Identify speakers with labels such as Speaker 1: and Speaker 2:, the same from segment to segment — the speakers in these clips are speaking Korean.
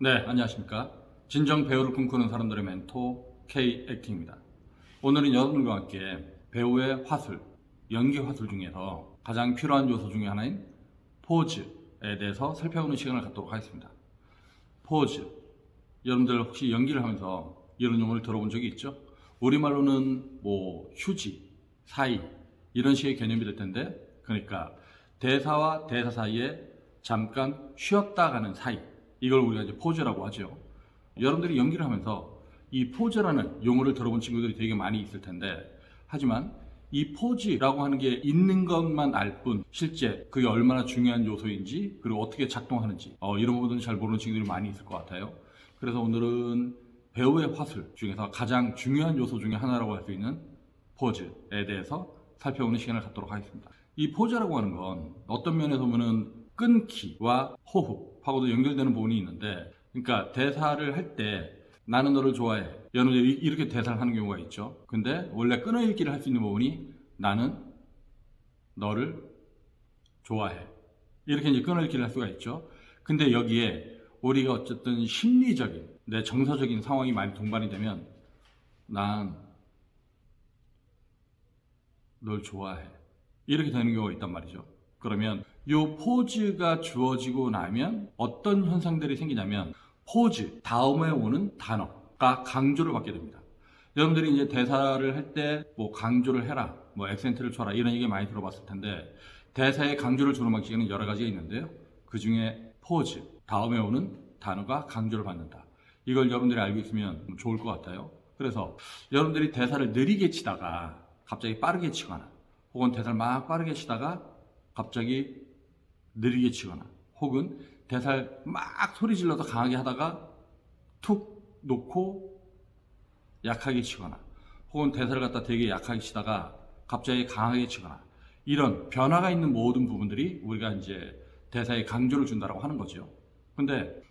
Speaker 1: 네, 안녕하십니까. 진정 배우를 꿈꾸는 사람들의 멘토 K-액팅입니다. 오늘은 여러분과 함께 배우의 화술, 연기 화술 중에서 가장 필요한 요소 중에 하나인 포즈에 대해서 살펴보는 시간을 갖도록 하겠습니다. 포즈. 여러분들 혹시 연기를 하면서 이런 용어를 들어본 적이 있죠? 우리말로는 휴지, 사이 이런 식의 개념이 될 텐데, 그러니까 대사와 대사 사이에 잠깐 쉬었다 가는 사이, 이걸 우리가 이제 포즈라고 하죠. 여러분들이 연기를 하면서 이 포즈라는 용어를 들어본 친구들이 되게 많이 있을 텐데, 하지만 이 포즈라고 하는 게 있는 것만 알 뿐 실제 그게 얼마나 중요한 요소인지, 그리고 어떻게 작동하는지 이런 부분들은 잘 모르는 친구들이 많이 있을 것 같아요. 그래서 오늘은 배우의 화술 중에서 가장 중요한 요소 중에 하나라고 할 수 있는 포즈에 대해서 살펴보는 시간을 갖도록 하겠습니다. 이 포즈라고 하는 건 어떤 면에서 보면 끊기와 호흡하고도 연결되는 부분이 있는데, 그러니까 대사를 할 때 나는 너를 좋아해, 여러분들이 이렇게 대사를 하는 경우가 있죠. 근데 원래 끊어읽기를 할 수 있는 부분이 나는 너를 좋아해, 이렇게 이제 끊어읽기를 할 수가 있죠. 근데 여기에 우리가 어쨌든 심리적인 내 정서적인 상황이 많이 동반이 되면 난 널 좋아해, 이렇게 되는 경우가 있단 말이죠. 그러면 이 포즈가 주어지고 나면 어떤 현상들이 생기냐면, 포즈 다음에 오는 단어가 강조를 받게 됩니다. 여러분들이 이제 대사를 할 때 강조를 해라, 액센트를 쳐라, 이런 얘기 많이 들어봤을 텐데, 대사에 강조를 주는 방식에는 여러 가지가 있는데요. 그 중에 포즈 다음에 오는 단어가 강조를 받는다, 이걸 여러분들이 알고 있으면 좋을 것 같아요. 그래서 여러분들이 대사를 느리게 치다가 갑자기 빠르게 치거나, 혹은 대사를 막 빠르게 치다가 갑자기 느리게 치거나, 혹은 대사를 막 소리 질러서 강하게 하다가 툭 놓고 약하게 치거나, 혹은 대사를 갖다 되게 약하게 치다가 갑자기 강하게 치거나, 이런 변화가 있는 모든 부분들이 우리가 이제 대사에 강조를 준다라고 하는 거죠. 근데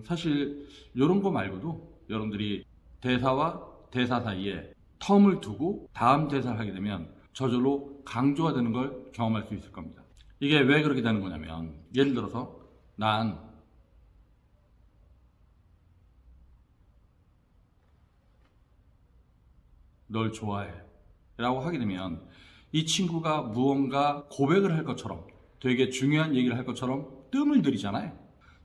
Speaker 1: 사실 이런 거 말고도 여러분들이 대사와 대사 사이에 텀을 두고 다음 대사를 하게 되면 저절로 강조가 되는 걸 경험할 수 있을 겁니다. 이게 왜 그렇게 되는 거냐면, 예를 들어서 난 널 좋아해 라고 하게 되면 이 친구가 무언가 고백을 할 것처럼, 되게 중요한 얘기를 할 것처럼 뜸을 들이잖아요.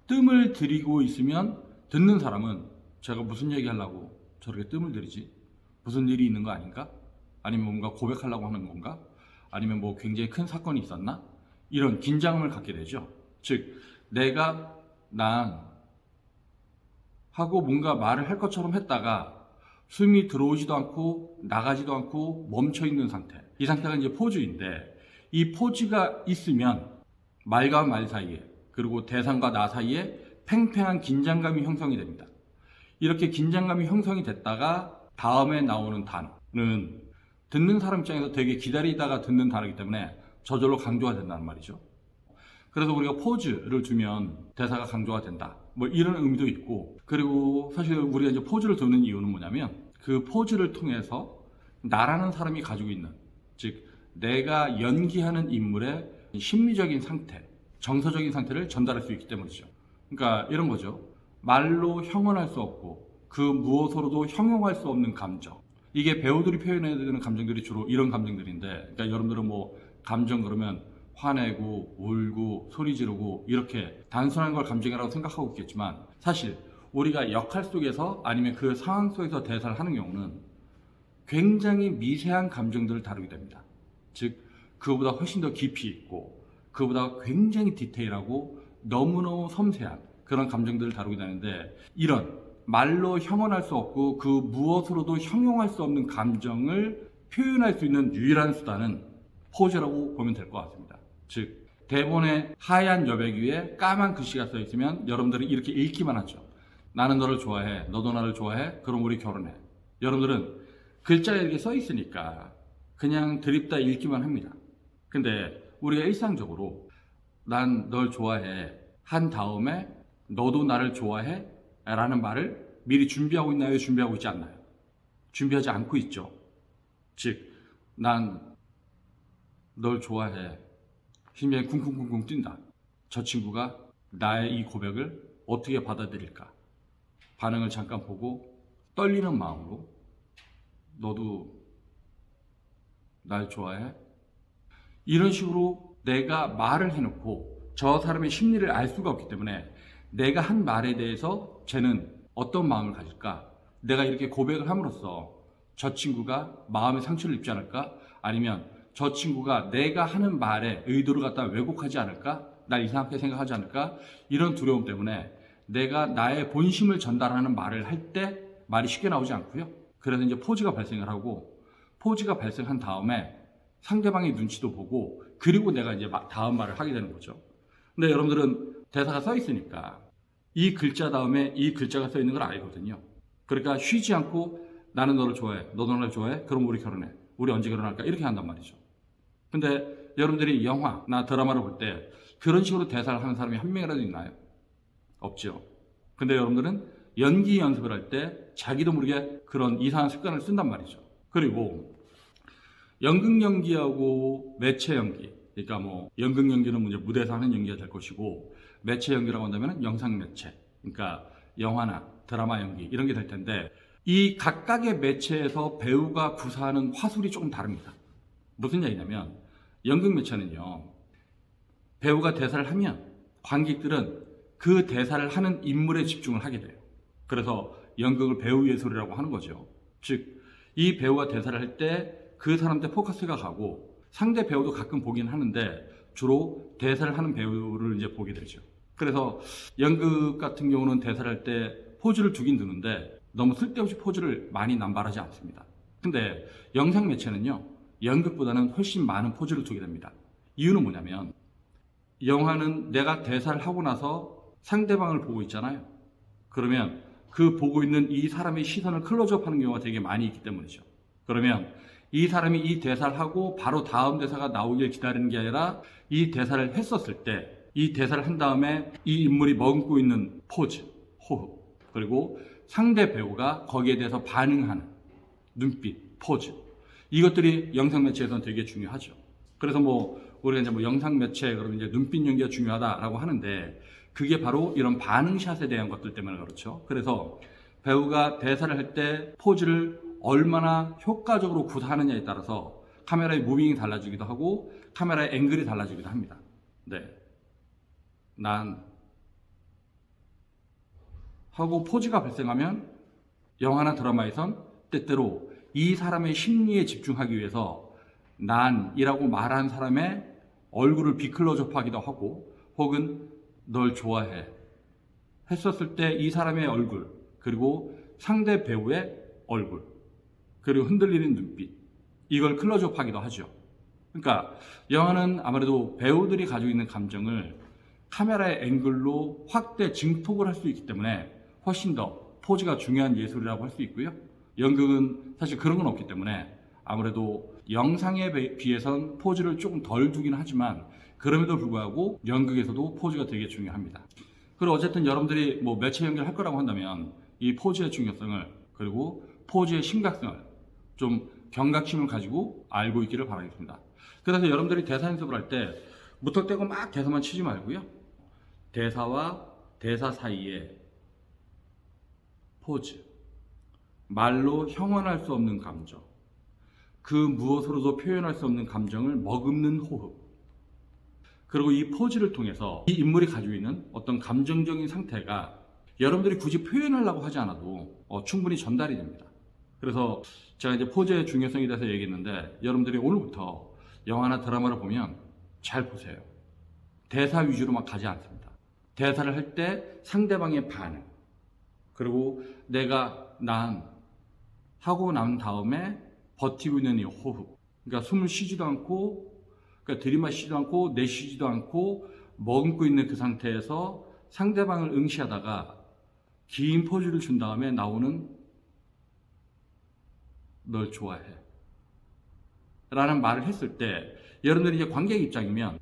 Speaker 1: 뜸을 들이고 있으면 듣는 사람은 제가 무슨 얘기 하려고 저렇게 뜸을 들이지? 무슨 일이 있는 거 아닌가? 아니면 뭔가 고백하려고 하는 건가? 아니면 굉장히 큰 사건이 있었나? 이런 긴장감을 갖게 되죠. 즉, 내가 난 하고 뭔가 말을 할 것처럼 했다가 숨이 들어오지도 않고 나가지도 않고 멈춰 있는 상태, 이 상태가 이제 포즈인데, 이 포즈가 있으면 말과 말 사이에, 그리고 대상과 나 사이에 팽팽한 긴장감이 형성이 됩니다. 이렇게 긴장감이 형성이 됐다가 다음에 나오는 단어는 듣는 사람 입장에서 되게 기다리다가 듣는 단어이기 때문에 저절로 강조가 된다는 말이죠. 그래서 우리가 포즈를 주면 대사가 강조가 된다, 이런 의미도 있고, 그리고 사실 우리가 이제 포즈를 두는 이유는 뭐냐면, 그 포즈를 통해서 나라는 사람이 가지고 있는, 즉 내가 연기하는 인물의 심리적인 상태, 정서적인 상태를 전달할 수 있기 때문이죠. 그러니까 이런 거죠. 말로 형언할 수 없고 그 무엇으로도 형용할 수 없는 감정, 이게 배우들이 표현해야 되는 감정들이 주로 이런 감정들인데, 그러니까 여러분들은 감정 그러면 화내고 울고 소리 지르고 이렇게 단순한 걸 감정이라고 생각하고 있겠지만, 사실 우리가 역할 속에서 아니면 그 상황 속에서 대사를 하는 경우는 굉장히 미세한 감정들을 다루게 됩니다. 즉 그거보다 훨씬 더 깊이 있고 그거보다 굉장히 디테일하고 너무너무 섬세한 그런 감정들을 다루게 되는데, 이런 말로 형언할 수 없고 그 무엇으로도 형용할 수 없는 감정을 표현할 수 있는 유일한 수단은 포즈라고 보면 될 것 같습니다. 즉 대본에 하얀 여백 위에 까만 글씨가 써 있으면 여러분들은 이렇게 읽기만 하죠. 나는 너를 좋아해, 너도 나를 좋아해, 그럼 우리 결혼해. 여러분들은 글자가 이렇게 써 있으니까 그냥 드립다 읽기만 합니다. 근데 우리가 일상적으로 난 널 좋아해 한 다음에 너도 나를 좋아해 라는 말을 미리 준비하고 있나요? 준비하고 있지 않나요? 준비하지 않고 있죠. 즉 난 널 좋아해, 심장이 쿵쿵쿵쿵 뛴다. 저 친구가 나의 이 고백을 어떻게 받아들일까? 반응을 잠깐 보고 떨리는 마음으로 너도 날 좋아해? 이런 식으로 내가 말을 해놓고 저 사람의 심리를 알 수가 없기 때문에 내가 한 말에 대해서 쟤는 어떤 마음을 가질까? 내가 이렇게 고백을 함으로써 저 친구가 마음의 상처를 입지 않을까? 아니면 저 친구가 내가 하는 말에 의도를 갖다 왜곡하지 않을까? 날 이상하게 생각하지 않을까? 이런 두려움 때문에 내가 나의 본심을 전달하는 말을 할 때 말이 쉽게 나오지 않고요. 그래서 이제 포즈가 발생을 하고, 포즈가 발생한 다음에 상대방의 눈치도 보고, 그리고 내가 이제 다음 말을 하게 되는 거죠. 근데 여러분들은 대사가 써 있으니까 이 글자 다음에 이 글자가 써 있는 걸 알거든요. 그러니까 쉬지 않고 나는 너를 좋아해. 너도 나를 좋아해? 그럼 우리 결혼해. 우리 언제 결혼할까? 이렇게 한단 말이죠. 근데 여러분들이 영화나 드라마를 볼 때 그런 식으로 대사를 하는 사람이 한 명이라도 있나요? 없죠. 근데 여러분들은 연기 연습을 할 때 자기도 모르게 그런 이상한 습관을 쓴단 말이죠. 그리고 연극 연기하고 매체 연기, 그러니까 뭐 연극 연기는 이제 무대에서 하는 연기가 될 것이고, 매체 연기라고 한다면 영상 매체, 그러니까 영화나 드라마 연기 이런 게 될 텐데, 이 각각의 매체에서 배우가 구사하는 화술이 조금 다릅니다. 무슨 얘기냐면, 연극 매체는요, 배우가 대사를 하면 관객들은 그 대사를 하는 인물에 집중을 하게 돼요. 그래서 연극을 배우 예술이라고 하는 거죠. 즉, 이 배우가 대사를 할 때 그 사람한테 포커스가 가고, 상대 배우도 가끔 보긴 하는데 주로 대사를 하는 배우를 이제 보게 되죠. 그래서 연극 같은 경우는 대사를 할 때 포즈를 두긴 두는데 너무 쓸데없이 포즈를 많이 남발하지 않습니다. 근데 영상 매체는요, 연극보다는 훨씬 많은 포즈를 두게 됩니다. 이유는 뭐냐면, 영화는 내가 대사를 하고 나서 상대방을 보고 있잖아요. 그러면 그 보고 있는 이 사람의 시선을 클로즈업 하는 경우가 되게 많이 있기 때문이죠. 그러면 이 사람이 이 대사를 하고 바로 다음 대사가 나오길 기다리는 게 아니라, 이 대사를 했었을 때 이 대사를 한 다음에 이 인물이 머금고 있는 포즈, 호흡, 그리고 상대 배우가 거기에 대해서 반응하는 눈빛, 포즈, 이것들이 영상 매체에서는 되게 중요하죠. 그래서 뭐 우리가 이제 뭐 영상 매체 그러면 이제 눈빛 연기가 중요하다라고 하는데, 그게 바로 이런 반응샷에 대한 것들 때문에 그렇죠. 그래서 배우가 대사를 할 때 포즈를 얼마나 효과적으로 구사하느냐에 따라서 카메라의 무빙이 달라지기도 하고 카메라의 앵글이 달라지기도 합니다. 네, 난 하고 포즈가 발생하면 영화나 드라마에선 때때로 이 사람의 심리에 집중하기 위해서 난이라고 말한 사람의 얼굴을 비클로즈업하기도 하고, 혹은 널 좋아해 했었을 때 이 사람의 얼굴, 그리고 상대 배우의 얼굴, 그리고 흔들리는 눈빛, 이걸 클로즈업하기도 하죠. 그러니까 영화는 아무래도 배우들이 가지고 있는 감정을 카메라의 앵글로 확대 증폭을 할 수 있기 때문에 훨씬 더 포즈가 중요한 예술이라고 할 수 있고요. 연극은 사실 그런 건 없기 때문에 아무래도 영상에 비해선 포즈를 조금 덜 두긴 하지만, 그럼에도 불구하고 연극에서도 포즈가 되게 중요합니다. 그리고 어쨌든 여러분들이 뭐 매체 연기를 할 거라고 한다면 이 포즈의 중요성을, 그리고 포즈의 심각성을 좀 경각심을 가지고 알고 있기를 바라겠습니다. 그래서 여러분들이 대사 연습을 할 때 무턱대고 막 대사만 치지 말고요, 대사와 대사 사이에 포즈, 말로 형언할 수 없는 감정, 그 무엇으로도 표현할 수 없는 감정을 머금는 호흡, 그리고 이 포즈를 통해서 이 인물이 가지고 있는 어떤 감정적인 상태가 여러분들이 굳이 표현하려고 하지 않아도 충분히 전달이 됩니다. 그래서 제가 이제 포즈의 중요성에 대해서 얘기했는데, 여러분들이 오늘부터 영화나 드라마를 보면 잘 보세요. 대사 위주로만 가지 않습니다. 대사를 할 때 상대방의 반응, 그리고 내가 난 하고 난 다음에 버티고 있는 이 호흡, 그러니까 숨을 쉬지도 않고, 그러니까 들이마시지도 않고 내쉬지도 않고 머금고 있는 그 상태에서 상대방을 응시하다가 긴 포즈를 준 다음에 나오는 널 좋아해 라는 말을 했을 때, 여러분들이 이제 관객 입장이면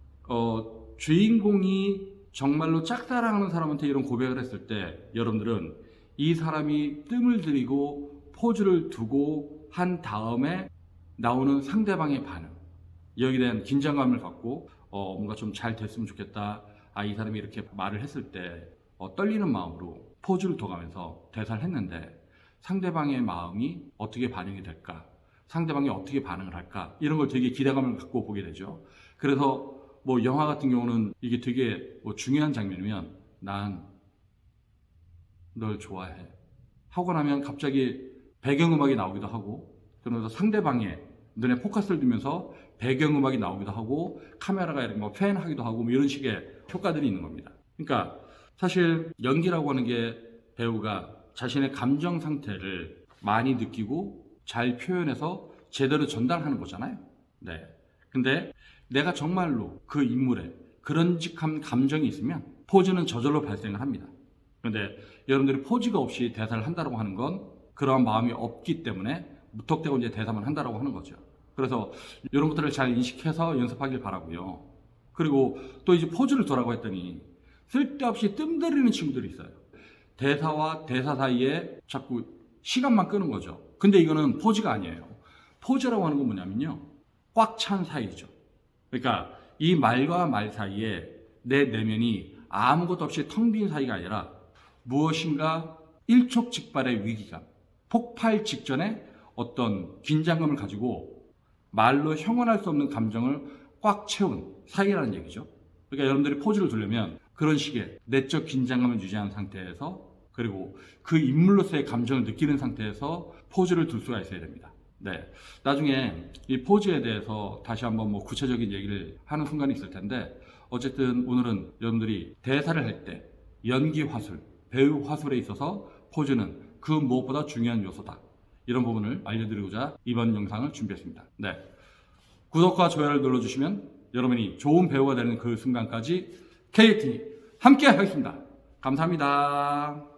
Speaker 1: 주인공이 정말로 짝사랑하는 사람한테 이런 고백을 했을 때, 여러분들은 이 사람이 뜸을 들이고 포즈를 두고 한 다음에 나오는 상대방의 반응, 여기에 대한 긴장감을 갖고 뭔가 좀 잘 됐으면 좋겠다, 이 사람이 이렇게 말을 했을 때 떨리는 마음으로 포즈를 둬가면서 대사를 했는데 상대방의 마음이 어떻게 반영이 될까? 상대방이 어떻게 반응을 할까? 이런 걸 되게 기대감을 갖고 보게 되죠. 그래서 뭐 영화 같은 경우는 이게 되게 뭐 중요한 장면이면 난 널 좋아해 하고 나면 갑자기 배경음악이 나오기도 하고, 그러면서 상대방의 눈에 포커스를 두면서 배경음악이 나오기도 하고 카메라가 이렇게 뭐 팬하기도 하고 뭐 이런 식의 효과들이 있는 겁니다. 그러니까 사실 연기라고 하는 게 배우가 자신의 감정 상태를 많이 느끼고 잘 표현해서 제대로 전달하는 거잖아요. 네. 근데 내가 정말로 그 인물에 그런직한 감정이 있으면 포즈는 저절로 발생을 합니다. 그런데 여러분들이 포즈가 없이 대사를 한다고 하는 건 그러한 마음이 없기 때문에 무턱대고 이제 대사만 한다고 하는 거죠. 그래서 이런 것들을 잘 인식해서 연습하길 바라고요. 그리고 또 이제 포즈를 두라고 했더니 쓸데없이 뜸들이는 친구들이 있어요. 대사와 대사 사이에 자꾸 시간만 끄는 거죠. 근데 이거는 포즈가 아니에요. 포즈라고 하는 건 뭐냐면요, 꽉 찬 사이죠. 그러니까 이 말과 말 사이에 내 내면이 아무것도 없이 텅 빈 사이가 아니라 무엇인가 일촉즉발의 위기감, 폭발 직전에 어떤 긴장감을 가지고 말로 형언할 수 없는 감정을 꽉 채운 사이라는 얘기죠. 그러니까 여러분들이 포즈를 두려면 그런 식의 내적 긴장감을 유지한 상태에서, 그리고 그 인물로서의 감정을 느끼는 상태에서 포즈를 둘 수가 있어야 됩니다. 네, 나중에 이 포즈에 대해서 다시 한번 뭐 구체적인 얘기를 하는 순간이 있을 텐데, 어쨌든 오늘은 여러분들이 대사를 할 때 연기 화술, 배우 화술에 있어서 포즈는 그 무엇보다 중요한 요소다, 이런 부분을 알려드리고자 이번 영상을 준비했습니다. 네, 구독과 좋아요를 눌러주시면 여러분이 좋은 배우가 되는 그 순간까지 KT 함께 하겠습니다. 감사합니다.